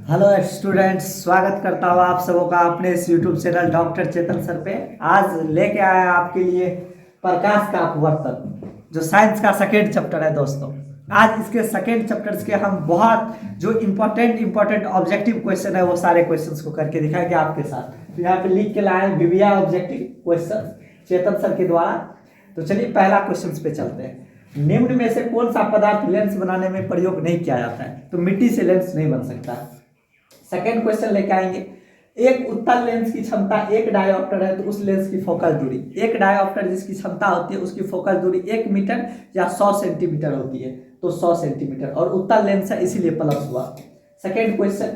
Hello students, स्वागत करता हूँ आप सबों का अपने इस यूट्यूब चैनल डॉक्टर चेतन सर पे। आज लेके आया आपके लिए प्रकाश का अपवर्तन, जो साइंस का सेकेंड चैप्टर है दोस्तों। आज इसके सेकेंड चैप्टर्स के हम बहुत जो इम्पोर्टेंट ऑब्जेक्टिव क्वेश्चन है वो सारे क्वेश्चंस को करके दिखाएंगे आपके साथ। तो यहाँ पे लिख के लाए विविया ऑब्जेक्टिव क्वेश्चन चेतन सर के द्वारा। तो चलिए पहला क्वेश्चन पे चलते हैं। निम्न में से कौन सा पदार्थ लेंस बनाने में प्रयोग नहीं किया जाता है? तो मिट्टी से लेंस नहीं बन सकता। सेकेंड क्वेश्चन लेके आएंगे। एक उत्तल लेंस की क्षमता एक डायोप्टर है, तो उस लेंस की फोकल दूरी, एक डायोप्टर जिसकी क्षमता होती है उसकी फोकल दूरी 1 मीटर या 100 सेंटीमीटर होती है, तो 100 सेंटीमीटर, और उत्तल लेंस है इसीलिए प्लस हुआ। सेकेंड क्वेश्चन,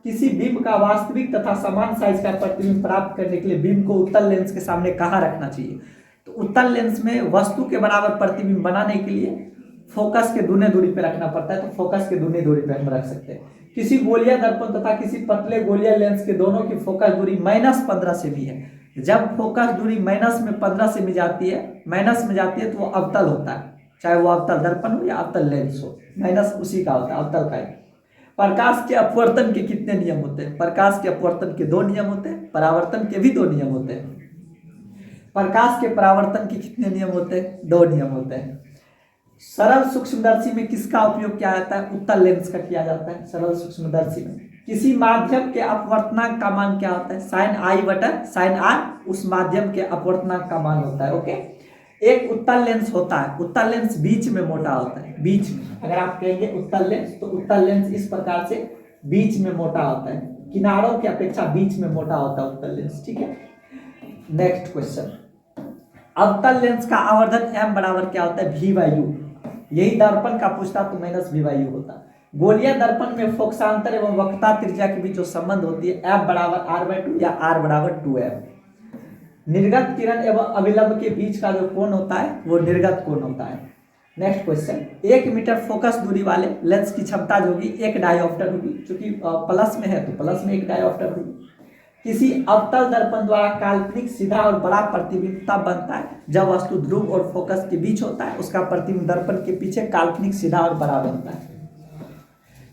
किसी बिंब का वास्तविक तथा समान साइज का प्रतिबिंब प्राप्त करने के लिए बिंब को उत्तल लेंस के सामने कहाँ रखना चाहिए? तो उत्तल लेंस में वस्तु के बराबर प्रतिबिंब बनाने के लिए फोकस के दूनी दूरी पे रखना पड़ता है, तो फोकस के दूनी दूरी पे हम रख सकते हैं। किसी गोलिया दर्पण तथा किसी पतले गोलिया लेंस के दोनों की फोकस दूरी -15 सेमी है। जब फोकस दूरी -15 सेमी जाती है तो वो अवतल होता है, चाहे वो अवतल दर्पण हो या अवतल लेंस हो, माइनस उसी का होता है, अवतल का ही। प्रकाश के अपवर्तन के कितने नियम होते हैं? प्रकाश के अपवर्तन के 2 नियम होते हैं, परावर्तन के भी 2 नियम होते हैं। प्रकाश के परावर्तन के कितने नियम होते हैं? 2 नियम होते हैं। सरल सूक्ष्मदर्शी में किसका उपयोग किया जाता है? उत्तल लेंस का किया जाता है सरल सूक्ष्मदर्शी में। किसी माध्यम के अपवर्तनांक का मान क्या होता है? साइन आई बटा साइन आर उस माध्यम के अपवर्तनांक का मान होता है। ओके, एक उत्तल लेंस होता है, उत्तल लेंस बीच में मोटा होता है, बीच में। अगर आप कहेंगे उत्तल लेंस, तो उत्तल लेंस इस प्रकार से बीच में मोटा होता है, किनारों की अपेक्षा बीच में मोटा होता है उत्तल लेंस। ठीक है, नेक्स्ट क्वेश्चन। अवतल लेंस का आवर्धन m बराबर क्या होता है? v/u। यही दर्पण का पूछता तो -v/u होता। गोलीय दर्पण में फोकसांतर एवं वक्रता त्रिज्या के बीच जो संबंध होती है f बराबर r/2 या r बराबर 2f। निर्गत किरण एवं अभिलंब के बीच का जो कोण होता है वो निर्गत कोण होता है। नेक्स्ट क्वेश्चन, 1 मीटर फोकस दूरी वाले लेंस की क्षमता जो होगी 1 डायोप्टर होगी, चूंकि प्लस में है तो प्लस में 1 डायोप्टर होगी। किसी अवतल दर्पण द्वारा काल्पनिक सीधा और बड़ा प्रतिबिंब तब बनता है जब वस्तु ध्रुव और फोकस के बीच होता है, उसका प्रतिबिंब दर्पण के पीछे काल्पनिक सीधा और बड़ा बनता है।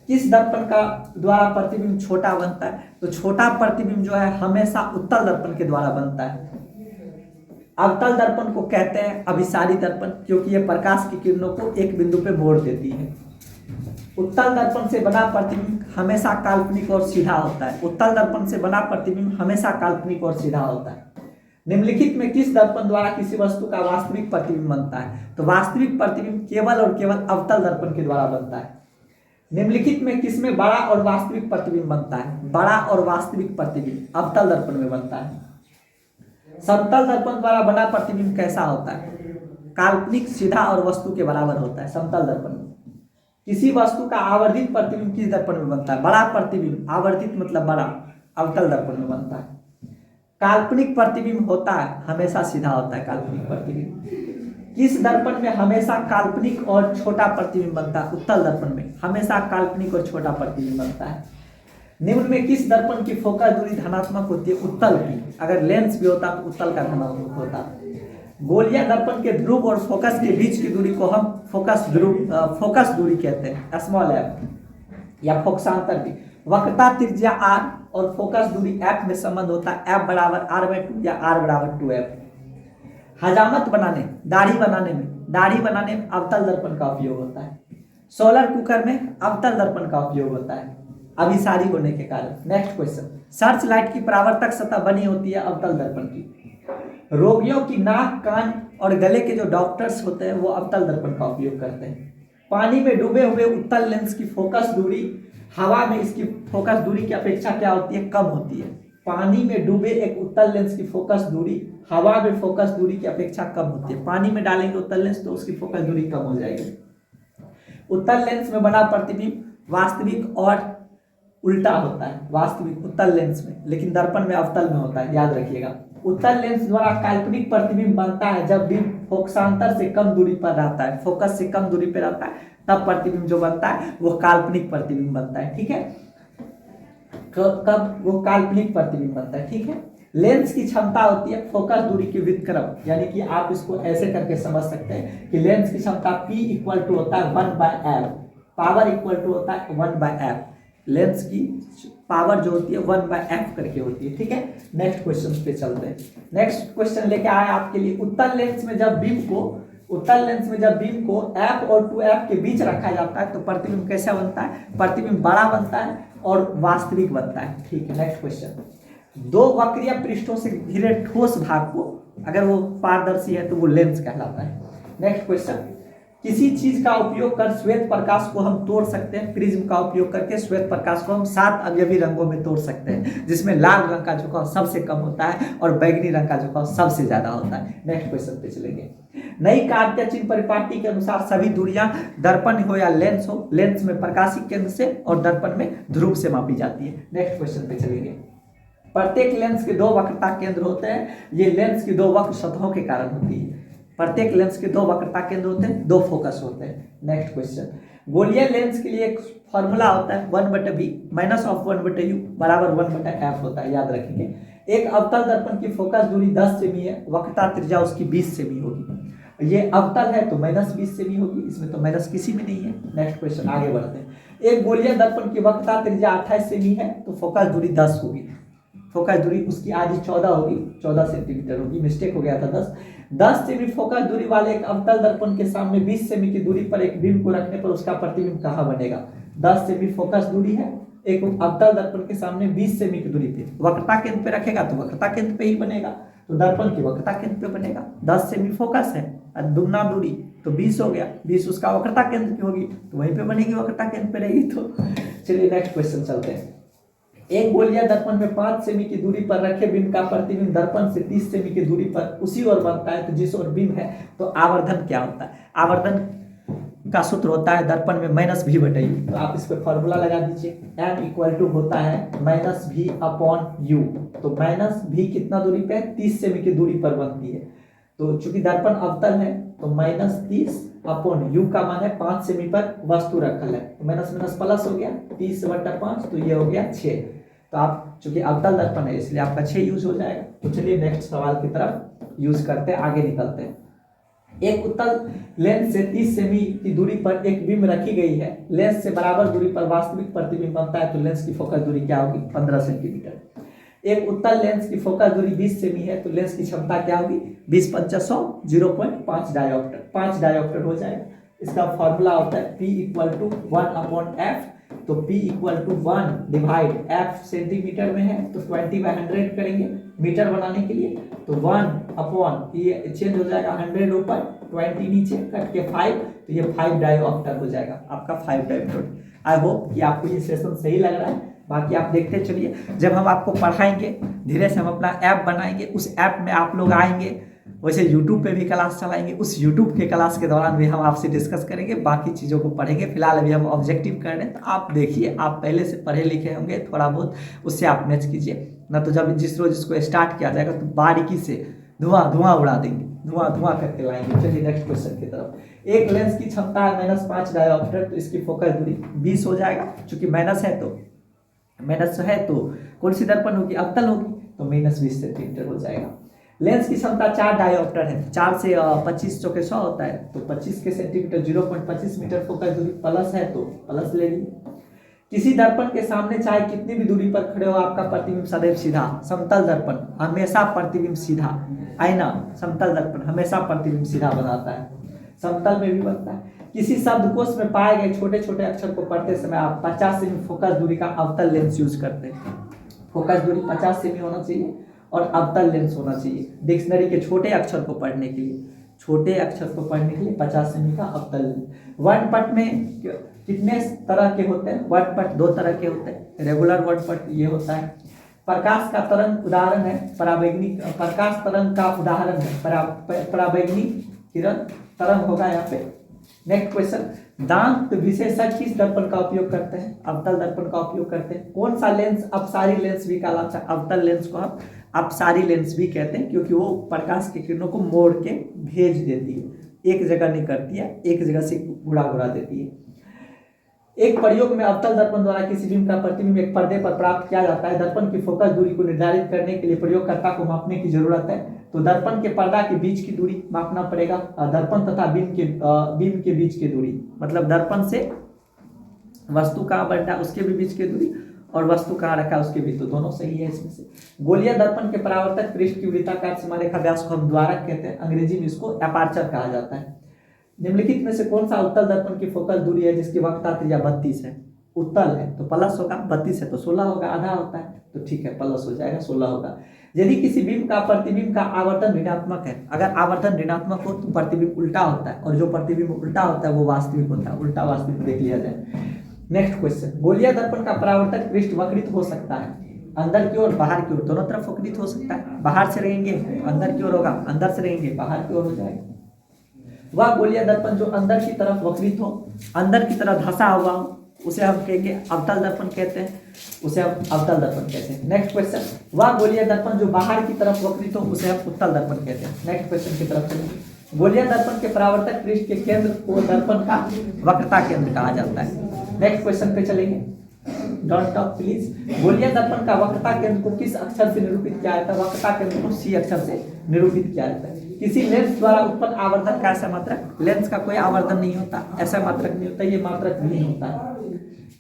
किस दर्पण का द्वारा प्रतिबिंब छोटा बनता है? तो छोटा प्रतिबिंब जो है हमेशा उत्तल दर्पण के द्वारा बनता है। अवतल दर्पण को कहते हैं अभिसारी दर्पण, क्योंकि यह प्रकाश की किरणों को एक बिंदु पे मोड़ देती है। उत्तल दर्पण से बना प्रतिबिंब हमेशा काल्पनिक और सीधा होता है, उत्तल दर्पण से बना प्रतिबिंब हमेशा काल्पनिक और सीधा होता है। निम्नलिखित में किस दर्पण द्वारा किसी वस्तु का वास्तविक प्रतिबिंब बनता है? तो वास्तविक प्रतिबिंब केवल और केवल अवतल दर्पण के द्वारा बनता है। निम्नलिखित में किसमें बड़ा और वास्तविक प्रतिबिंब बनता है? बड़ा और वास्तविक प्रतिबिंब अवतल दर्पण में बनता है। समतल दर्पण द्वारा बना प्रतिबिंब कैसा होता है? काल्पनिक, सीधा और वस्तु के बराबर होता है समतल दर्पण में। किसी वस्तु का आवर्धित प्रतिबिंब किस दर्पण में बनता है? बड़ा प्रतिबिंब, आवर्धित मतलब बड़ा, अवतल दर्पण में बनता है। काल्पनिक प्रतिबिंब होता है हमेशा सीधा होता है काल्पनिक प्रतिबिंब। किस दर्पण में हमेशा काल्पनिक और छोटा प्रतिबिंब बनता है? उत्तल दर्पण में हमेशा काल्पनिक और छोटा प्रतिबिंब बनता है। निम्न में किस दर्पण की फोकस दूरी धनात्मक होती है? उत्तल की। अगर लेंस भी होता तो उत्तल का धनात्मक होता। गोलीय दर्पण के ध्रुव और फोकस के बीच की दूरी को हम फोकस दूरी कहते हैं, स्मॉल f, या फोकसांतर भी। वक्रता त्रिज्या r और फोकस दूरी f में संबंध होता है f बराबर r/2 या r बराबर 2f। हजामत बनाने, दाढ़ी बनाने में अवतल दर्पण का उपयोग होता है। सोलर कुकर में अवतल दर्पण का उपयोग होता है अभिसारी होने के कारण। नेक्स्ट क्वेश्चन, सर्च लाइट की परावर्तक सतह बनी होती है अवतल दर्पण की। रोगियों की नाक, कान और गले के जो डॉक्टर्स होते हैं वो अवतल दर्पण का उपयोग करते हैं। पानी में डूबे हुए उत्तल लेंस की फोकस दूरी हवा में इसकी फोकस दूरी की अपेक्षा क्या होती है? कम होती है। पानी में डूबे एक उत्तल लेंस की फोकस दूरी हवा में फोकस दूरी की अपेक्षा कम होती है। पानी में डालेंगे उत्तल लेंस तो उसकी फोकस दूरी कम हो जाएगी। उत्तल लेंस में बना प्रतिबिंब वास्तविक और उल्टा होता है, वास्तविक उत्तल लेंस में, लेकिन दर्पण में अवतल में होता है, याद रखिएगा। उत्तल लेंस द्वारा काल्पनिक प्रतिबिंब बनता है जब बिंब फोकसांतर से कम दूरी पर रहता है, फोकस से कम दूरी पर रहता है, तब प्रतिबिंब जो बनता है वो काल्पनिक प्रतिबिंब बनता है। ठीक है, कब वो काल्पनिक प्रतिबिंब बनता है। ठीक है, लेंस की क्षमता होती है फोकस दूरी के व्युत्क्रम, यानी कि आप इसको ऐसे करके समझ सकते हैं कि लेंस की क्षमता P इक्वल टू होता है 1/f, पावर इक्वल टू होता है 1/f। लेंस की पावर जो होती है 1/f करके होती है। ठीक है, नेक्स्ट क्वेश्चन पे चलते हैं। नेक्स्ट क्वेश्चन लेके आए आपके लिए, उत्तल लेंस में जब बीम को f और 2f के बीच रखा जाता है तो प्रतिबिंब कैसा बनता है? प्रतिबिंब बड़ा बनता है और वास्तविक बनता है। ठीक है, नेक्स्ट क्वेश्चन, दो वक्रीय पृष्ठों से घिरे ठोस भाग को अगर वो पारदर्शी है तो वो लेंस कहलाता है। नेक्स्ट क्वेश्चन, किसी चीज का उपयोग कर श्वेत प्रकाश को हम तोड़ सकते हैं। प्रिज्म का उपयोग करके श्वेत प्रकाश को हम 7 अवयवी रंगों में तोड़ सकते हैं, जिसमें लाल रंग का झुकाव सबसे कम होता है और बैंगनी रंग का झुकाव सबसे ज्यादा होता है। नेक्स्ट क्वेश्चन पे चलेंगे। नई कार्य चिन्ह परिपाटी के अनुसार सभी दूरियां दर्पण हो या लेंस हो, लेंस में प्रकाशिक केंद्र से और दर्पण में ध्रुव से मापी जाती है। नेक्स्ट क्वेश्चन पे चलेंगे। प्रत्येक लेंस के 2 वक्रता केंद्र होते हैं, ये लेंस की 2 वक्र सतहों के कारण होती है। प्रत्येक लेंस के 2 वक्रता केंद्र होते हैं, 2 फोकस होते हैं। नेक्स्ट क्वेश्चन, गोलीय लेंस के लिए एक फॉर्मूला होता है 1/b माइनस ऑफ 1/u बराबर 1/f होता है, याद रखेंगे। एक अवतल दर्पण की फोकस दूरी 10 सेमी है, वक्रता त्रिज्या उसकी 20 सेमी होगी। ये अवतल है तो -20 सेमी होगी, इसमें तो माइनस किसी में नहीं है। नेक्स्ट क्वेश्चन आगे बढ़ते हैं। एक गोलीय दर्पण की वक्रता त्रिज्या 28 सेमी है तो फोकस दूरी 10 होगी। फोकस दूरी उसकी आधी 14 होगी, 14 सेंटीमीटर होगी, मिस्टेक हो गया था 10 सेमी फोकस दूरी वाले एक अवतल दर्पण के सामने 20 सेमी की दूरी पर एक बीम को रखने पर उसका प्रतिबिंब कहाँ बनेगा? 10 सेमी फोकस दूरी है, एक अवतल दर्पण के सामने 20 सेमी की दूरी पे वक्रता केंद्र पे रखेगा तो वक्रता केंद्र पे ही बनेगा, तो दर्पण की वक्रता केंद्र पे बनेगा। 10 सेमी फोकस है और दुगना दूरी तो 20 हो गया, 20 उसका वक्रता केंद्र की होगी तो वहीं पे बनेगी, वक्रता केंद्र पे रहेगी। तो चलिए नेक्स्ट क्वेश्चन चलते हैं। एक गोलीय दर्पण में 5 सेमी की दूरी पर रखे बीम का प्रतिबिंब दर्पण से 30 सेमी की दूरी पर उसी ओर बनता है तो जिस ओर बीम है तो आवर्धन क्या होता है? आवर्धन का सूत्र होता है दर्पण में -v/u, तो आप इस पे फॉर्मूला लगा दीजिए। m इक्वल टू होता है -v/u, तो -v कितना दूरी पे है? 30 सेमी की दूरी पर बनती है, तो चूंकि दर्पण अवतल है तो -30/u का मान है 5 सेमी पर वस्तु रखल है, तो माइनस माइनस प्लस हो गया 30/5, तो ये हो गया 6। तो आप चूंकि अवतल दर्पण है इसलिए आपका 6 यूज हो जाएगा। तो चलिए नेक्स्ट सवाल की तरफ यूज करते हैं, आगे निकलते हैं। एक उत्तल लेंस से 30 सेमी की दूरी पर एक बीम रखी गई है, लेंस से बराबर दूरी पर वास्तविक प्रतिबिंब बनता है तो लेंस की फोकस दूरी क्या होगी? 15 सेंटीमीटर। एक उत्तल लेंस की फोकस दूरी 20 सेमी है तो लेंस की क्षमता क्या होगी? 20 × 5 100 0.5 डायोप्टर, 5 डायोप्टर हो जाएगा। इसका फॉर्मूला होता है P = 1/f, तो P = 1 डिवाइड f सेंटीमीटर में है तो 20/100 करेंगे मीटर बनाने के लिए, तो 1 ये चेंज हो जाएगा 100 ऊपर 20 नीचे कट के 5, तो ये 5 डायोप्टर हो जाएगा आपका 5 डायोप्टर। आई होप कि आपको ये सेशन सही लग रहा है, बाकी आप देखते चलिए। जब हम आपको पढ़ाएंगे धीरे से हम अपना ऐप बनाएंगे, उस ऐप में आप लोग आएंगे, वैसे YouTube पे भी क्लास चलाएंगे, उस YouTube के क्लास के दौरान भी हम आपसे डिस्कस करेंगे, बाकी चीज़ों को पढ़ेंगे। फिलहाल अभी हम ऑब्जेक्टिव कर रहे हैं, तो आप देखिए, आप पहले से पढ़े लिखे होंगे थोड़ा बहुत, उससे आप मैच कीजिए, ना तो जब जिस रोज इसको स्टार्ट किया जाएगा तो बारीकी से धुआं उड़ा देंगे, धुआं करके लाएंगे। चलिए नेक्स्ट क्वेश्चन की तरफ। एक लेंस की क्षमता है -5 डायोप्टर, तो इसकी फोकस दूरी 20 हो जाएगा, चूंकि माइनस है तो कौन सी दर्पण होगी? अवतल होगी, तो -20 सेंटीमीटर हो जाएगा। लेंस की क्षमता 4 डायोप्टर है, 4 से 25 चौके 100 होता है, तो 25 के सेंटीमीटर 0.25 मीटर फोकस दूरी प्लस है तो प्लस ले लीजिए। किसी दर्पण के सामने चाहे कितनी भी दूरी पर खड़े हो आपका प्रतिबिंब सदैव सीधा, समतल दर्पण हमेशा प्रतिबिंब सीधा, आईना समतल दर्पण हमेशा प्रतिबिंब सीधा बनाता है, समतल में भी बनता है। किसी शब्दकोश में पाए गए छोटे छोटे अक्षर को पढ़ते समय आप 50 सेमी फोकस दूरी का अवतल लेंस यूज करते हैं। फोकस दूरी 50 सेमी होना चाहिए और अवतल लेंस होना चाहिए डिक्शनरी के छोटे अक्षर को पढ़ने के लिए, 50 सेमी का अवतल लेंस। वर्णपट में कितने तरह के होते हैं? वर्णपट 2 तरह के होते हैं, रेगुलर वर्णपट ये होता है। प्रकाश का तरंग उदाहरण है पराबैंगनी, प्रकाश तरंग का उदाहरण है पराबैंगनी किरण तरंग होगा यहाँ पे। नेक्स्ट क्वेश्चन, दांत विशेषज्ञ किस दर्पण का उपयोग करते हैं? अवतल दर्पण का उपयोग करते हैं। कौन सा लेंस अपसारी लेंस भी कहलाता है? अवतल लेंस को हम अपसारी लेंस भी कहते हैं, क्योंकि वो प्रकाश की किरणों को मोड़ के भेज देती है, एक जगह नहीं करती है, एक जगह से घुरा देती है। एक प्रयोग में अवतल दर्पण द्वारा किसी बीम का प्रतिबिंब एक पर्दे पर प्राप्त किया जाता है। दर्पण की फोकस दूरी को निर्धारित करने के लिए प्रयोगकर्ता को मापने की जरूरत है, तो दर्पण के पर्दा के बीच की दूरी मापना पड़ेगा, दर्पण तथा बीम के बीच की दूरी, मतलब दर्पण से वस्तु कहाँ बैठा है उसके भी बीच की दूरी, और वस्तु कहाँ रखा है उसके बीच, तो दोनों सही है इसमें से। गोलीय दर्पण के परावर्तक पृष्ठ की वृत्ताकार सीमा रेखा व्यास को हम द्वारक कहते हैं, अंग्रेजी में इसको एपार्चर कहा जाता है। निम्नलिखित में से कौन सा उत्तल दर्पण की फोकल दूरी है जिसकी वक्रता त्रिज्या 32 है? उत्तल है तो प्लस होगा, 32 है तो 16 होगा, आधा होता है तो ठीक है प्लस हो जाएगा, 16 होगा। यदि किसी बिंब का प्रतिबिंब का आवर्तन ऋणात्मक है, अगर आवर्तन ऋणात्मक हो तो प्रतिबिंब उल्टा होता है, और जो प्रतिबिंब उल्टा होता है वो वास्तविक होता है, उल्टा वास्तविक देख लिया जाए। नेक्स्ट क्वेश्चन, गोलीय दर्पण का परावर्तक पृष्ठ वक्रित हो सकता है, अंदर की ओर बाहर की ओर दोनों तरफ वक्रित हो सकता है। बाहर से रहेंगे अंदर की ओर होगा, अंदर से रहेंगे बाहर की ओर हो जाएगा। वह गोलीय दर्पण जो अंदर की तरफ वक्रित हो, अंदर की तरफ धंसा हुआ हो, उसे हम कहेंगे अवतल दर्पण कहते हैं, उसे हम अवतल दर्पण कहते हैं। नेक्स्ट क्वेश्चन, वह गोलीय दर्पण जो बाहर की तरफ वक्रित हो उसे हम उत्तल दर्पण कहते हैं। नेक्स्ट क्वेश्चन की तरफ चलेंगे। गोलीय दर्पण के परावर्तक पृष्ठ के केंद्र को दर्पण का वक्रता केंद्र कहा जाता है। नेक्स्ट क्वेश्चन पे चलेंगे, डोंट टॉक प्लीज। गोलीय दर्पण का वक्रता केंद्र को किस अक्षर से निरूपित किया जाता है? वक्रता केंद्र को सी अक्षर से निरूपित किया जाता है। किसी लेंस द्वारा उत्पन्न आवर्धन का ऐसा मात्रक, लेंस का कोई आवर्धन नहीं होता, ऐसा मात्रक नहीं होता, ये मात्रक नहीं होता है।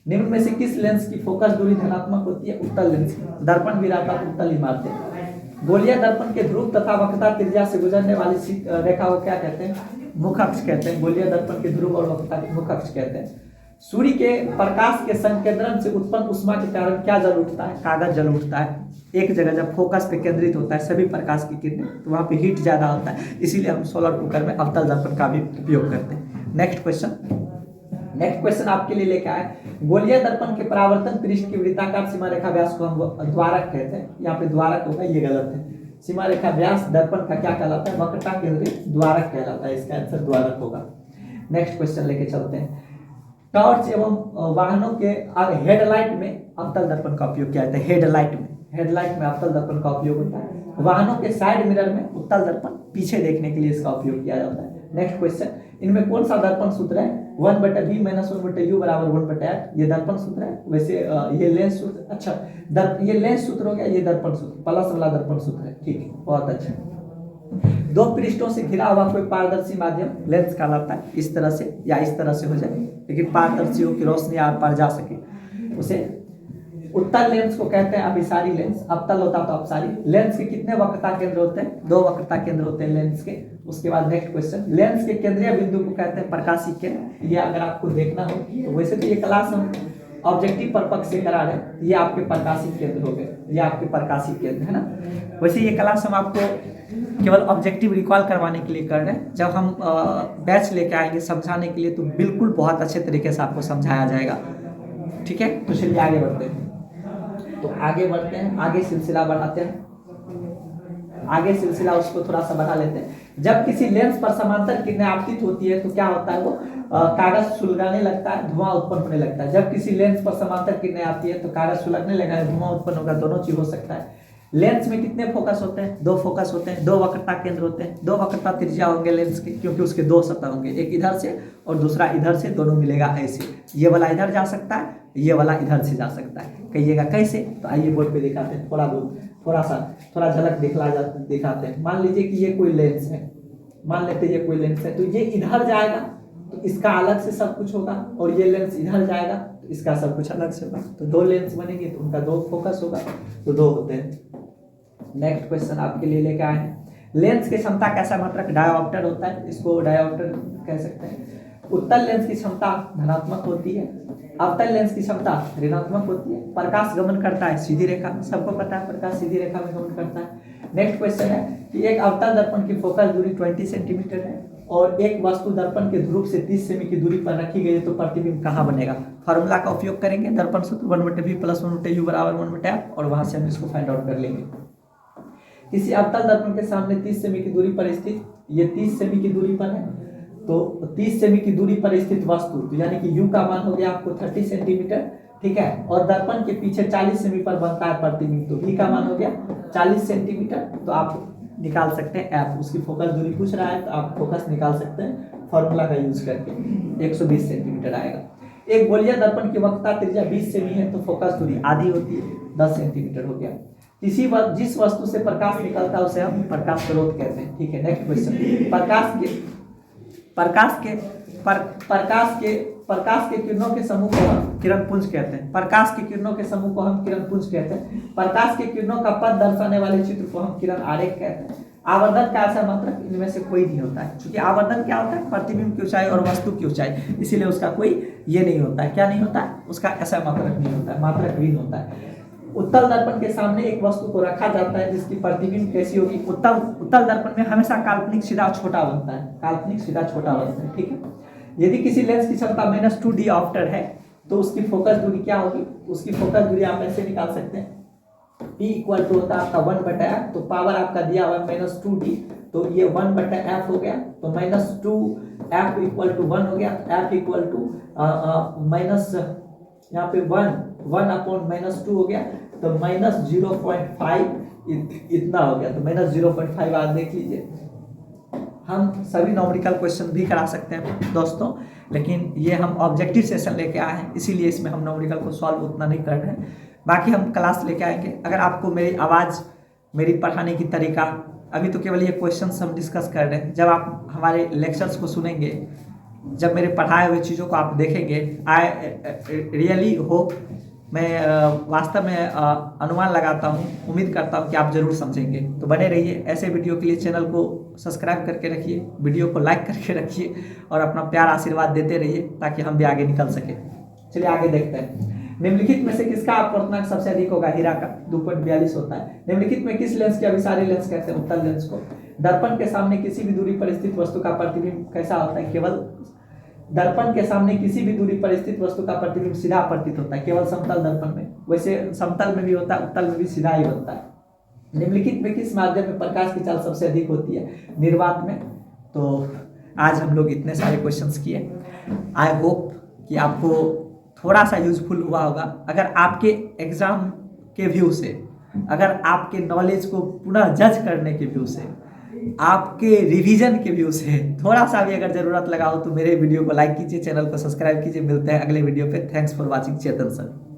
निम्न में से किस लेंस की फोकस दूरी धनात्मक होती है? उत्तल लेंस की। दर्पण विराता उत्तल इमारतें। गोलीय दर्पण के ध्रुव तथा वक्रता त्रिज्या से गुजरने वाली रेखा को क्या कहते हैं? मुख अक्ष कहते हैं। गोलीय दर्पण के ध्रुव और वक्रता के मुख अक्ष कहते हैं। सूर्य के प्रकाश के संकेंद्रण से उत्पन्न उष्मा के कारण क्या जल उठता है? कागज जल उठता है। एक जगह जब फोकस पे केंद्रित होता है सभी प्रकाश की किरणें, तो वहाँ पे हीट ज्यादा होता है, इसीलिए हम सोलर कुकर में अवतल दर्पण का भी उपयोग करते हैं। नेक्स्ट क्वेश्चन आपके लिए लेके आए, गोलीय दर्पण के परावर्तन पृष्ठ की वृत्ताकार सीमा रेखा व्यास को हम द्वारक कहते हैं। यहाँ पे द्वारक होगा, ये गलत है। सीमा रेखा व्यास दर्पण का क्या कहलाता है? वक्रता केंद्रित द्वारक कहलाता है, इसका आंसर द्वारक होगा। नेक्स्ट क्वेश्चन लेके चलते हैं। टॉर्च एवं वाहनों के हेडलाइट में अवतल दर्पण का उपयोग किया जाता है। हेडलाइट में अवतल दर्पण का उपयोग होता है। वाहनों के साइड मिरर में उत्तल दर्पण पीछे देखने के लिए इसका उपयोग किया जाता है। नेक्स्ट क्वेश्चन, इनमें कौन सा दर्पण सूत्र है? 1/v - 1/u बराबर 1/f, ये दर्पण सूत्र है। वैसे ये लेंस सूत्र, अच्छा ये लेंस सूत्र हो गया, ये दर्पण सूत्र, प्लस वाला दर्पण सूत्र है, ठीक है, बहुत अच्छा। दो पृष्ठों से घिरा हुआ कोई पारदर्शी माध्यम लेंस कहलाता है। इस तरह से या इस तरह से हो जाए, लेकिन पारदर्शी हो कि रोशनी आर पार जा सके, उसे उत्तल लेंस को कहते हैं। अभिसारी लेंस, अवतल होता तो अपसारी। लेंस के कितने वक्रता केंद्र होते हैं? 2 वक्रता केंद्र होते हैं लेंस के। उसके बाद नेक्स्ट क्वेश्चन, लेंस के केंद्रीय बिंदु को कहते हैं प्रकाशीय केंद्र। ये अगर आपको देखना हो तो वैसे तो ये क्लास हम ऑब्जेक्टिव पर्पज से करा रहे हैं, ये आपके प्रकाशीय केंद्र हो गए, ये आपके प्रकाशीय केंद्र है ना। वैसे ये क्लास हम आपको केवल ऑब्जेक्टिव रिकॉल करवाने के लिए कर रहे हैं। जब हम बैच लेके आएंगे समझाने के लिए तो बिल्कुल बहुत अच्छे तरीके से आपको समझाया जाएगा, ठीक है। तो चलिए आगे बढ़ते हैं। आगे सिलसिला बढ़ाते हैं। आगे सिलसिला उसको थोड़ा सा बढ़ा लेते हैं। जब किसी लेंस पर समांतर किरणें आपतित होती है तो क्या होता है? वो कागज सुलगाने लगता है, धुआं उत्पन्न होने लगता है। जब किसी लेंस पर समांतर किरणें आती है तो कागज सुलगने लगा, धुआं उत्पन्न होगा, दोनों चीज हो सकता है। लेंस में कितने फोकस होते हैं? 2 फोकस होते हैं, 2 वक्रता केंद्र होते हैं, 2 वक्रता त्रिज्या होंगे लेंस के, क्योंकि उसके 2 सतह होंगे, एक इधर से और दूसरा इधर से, दोनों मिलेगा ऐसे। ये वाला इधर जा सकता है, ये वाला इधर से जा सकता है। कहिएगा कैसे? तो आइए बोर्ड पे दिखाते हैं, थोड़ा झलक दिखाते हैं। मान लीजिए कि ये कोई लेंस है, मान लेते हैं ये कोई लेंस है, तो ये इधर जाएगा तो इसका अलग से सब कुछ होगा, और ये लेंस इधर जाएगा तो इसका सब कुछ अलग से होगा। तो 2 लेंस बनेंगे तो उनका 2 फोकस होगा, तो 2 होते हैं। नेक्स्ट क्वेश्चन आपके लिए लेके आए हैं। लेंस की क्षमता कैसा मात्रक? डायोप्टर होता है, इसको डायोप्टर कह सकते हैं। उत्तल लेंस की क्षमता धनात्मक होती है, अवतल लेंस की क्षमता ऋणात्मक होती है। प्रकाश गमन करता है सीधी रेखा में, सबको पता है प्रकाश सीधी रेखा में गमन करता है। नेक्स्ट क्वेश्चन है कि एक अवतल दर्पण की फोकस दूरी 20 सेंटीमीटर है और एक वस्तु दर्पण के ध्रुव से 30 सेमी की दूरी पर रखी गई है, तो प्रतिबिंब कहाँ बनेगा? फॉर्मूला का उपयोग करेंगे, दर्पण सूत्र 1/v + 1/u बराबर 1/f, और वहां से हम इसको फाइंड आउट कर लेंगे। किसी अवतल दर्पण के सामने 30 सेमी की दूरी पर स्थित, ये 30 सेमी की दूरी पर है, तो 30 सेमी की दूरी पर स्थित वस्तु, तो यानी कि u का मान हो गया आपको 30 सेंटीमीटर, ठीक है, और दर्पण के पीछे 40 सेमी पर बनता है प्रतिबिंब, तो v का मान हो गया 40 सेंटीमीटर। तो आप निकाल सकते हैं f, उसकी फोकस दूरी पूछ रहा है तो आप फोकस निकाल सकते हैं फॉर्मूला का यूज करके, 120 सेंटीमीटर आएगा। एक गोलीय दर्पण की वक्रता त्रिज्या 20 सेमी है तो फोकस दूरी आधी होती है, 10 सेंटीमीटर हो गया। जिस वस्तु से प्रकाश निकलता है उसे हम प्रकाश स्रोत कहते हैं, ठीक है। नेक्स्ट क्वेश्चन, प्रकाश के किरणों के समूह को हम किरण पुंज कहते हैं। प्रकाश के किरणों के समूह को हम किरण पुंज कहते हैं। प्रकाश के किरणों का पथ दर्शाने वाले चित्र को हम किरण आरेख कहते हैं। आवर्धन का ऐसा मात्रक इनमें से कोई नहीं होता है, क्योंकि आवर्धन क्या होता है, प्रतिबिंब की ऊंचाई और वस्तु की ऊंचाई, इसीलिए उसका कोई ये नहीं होता है। क्या नहीं होता है, उसका ऐसा मात्रक नहीं होता है, मात्रक विहीन होता है। उत्तल दर्पण के सामने एक वस्तु को रखा जाता है जिसकी प्रतिबिंब कैसी होगी, उत्तल दर्पण में हमेशा काल्पनिक सीधा छोटा बनता है, काल्पनिक सीधा छोटा बनता है, ठीक है। यदि किसी लेंस की क्षमता -2 diopter है तो उसकी फोकस दूरी क्या होगी, उसकी फोकस दूरी आप ऐसे निकाल सकते हैं, P इक्वल टू होता है आपका 1/f, तो पावर आपका दिया हुआ है -2d, तो ये 1/f हो गया, तो -2f इक्वल टू 1 हो गया, f इक्वल टू माइनस यहाँ पे 1/-2 हो गया, तो -0.5 इतना हो गया, तो -0.5 आज देख लीजिए। हम सभी नॉमेरिकल क्वेश्चन भी करा सकते हैं दोस्तों, लेकिन ये हम ऑब्जेक्टिव सेशन लेके आए हैं, इसीलिए इसमें हम नॉमेरिकल को सॉल्व उतना नहीं कर रहे हैं। बाकी हम क्लास लेके आएंगे। अगर आपको मेरी आवाज़, मेरी पढ़ाने की तरीका, अभी तो केवल ये क्वेश्चंस हम डिस्कस कर रहे हैं, जब आप हमारे लेक्चर्स को सुनेंगे, जब मेरे पढ़ाए हुए चीज़ों को आप देखेंगे, आई रियली होप, मैं वास्तव में अनुमान लगाता हूँ, उम्मीद करता हूँ कि आप ज़रूर समझेंगे। तो बने रहिए ऐसे वीडियो के लिए, चैनल को सब्सक्राइब करके रखिए, वीडियो को लाइक करके रखिए और अपना प्यार आशीर्वाद देते रहिए ताकि हम भी आगे निकल सकें। चलिए आगे देखते हैं। निम्नलिखित में से किसका अपवर्तनांक सबसे अधिक होगा, हीरा का 2.42 होता है। निम्नलिखित में किस लेंस की अभिसारी लेंस कहते हैं, उत्तल लेंस को। दर्पण के सामने किसी भी दूरी पर स्थित वस्तु का प्रतिबिंब कैसा होता है, केवल दर्पण के सामने किसी भी दूरी पर स्थित वस्तु का प्रतिबिंब सीधा अपवर्तित होता है, केवल समतल दर्पण में। वैसे समतल में भी होता है, उत्तल में भी सीधा ही बनता है। निम्नलिखित में किस माध्यम में प्रकाश की चाल सबसे अधिक होती है, निर्वात में। तो आज हम लोग इतने सारे क्वेश्चंस किए, आई होप कि आपको थोड़ा सा यूजफुल हुआ होगा। अगर आपके एग्जाम के व्यू से, अगर आपके नॉलेज को पुनः जज करने के व्यू से, आपके रिवीजन के व्यू से थोड़ा सा भी अगर ज़रूरत लगा हो तो मेरे वीडियो को लाइक कीजिए, चैनल को सब्सक्राइब कीजिए। मिलते हैं अगले वीडियो पे। Thanks for watching. Chetan sir.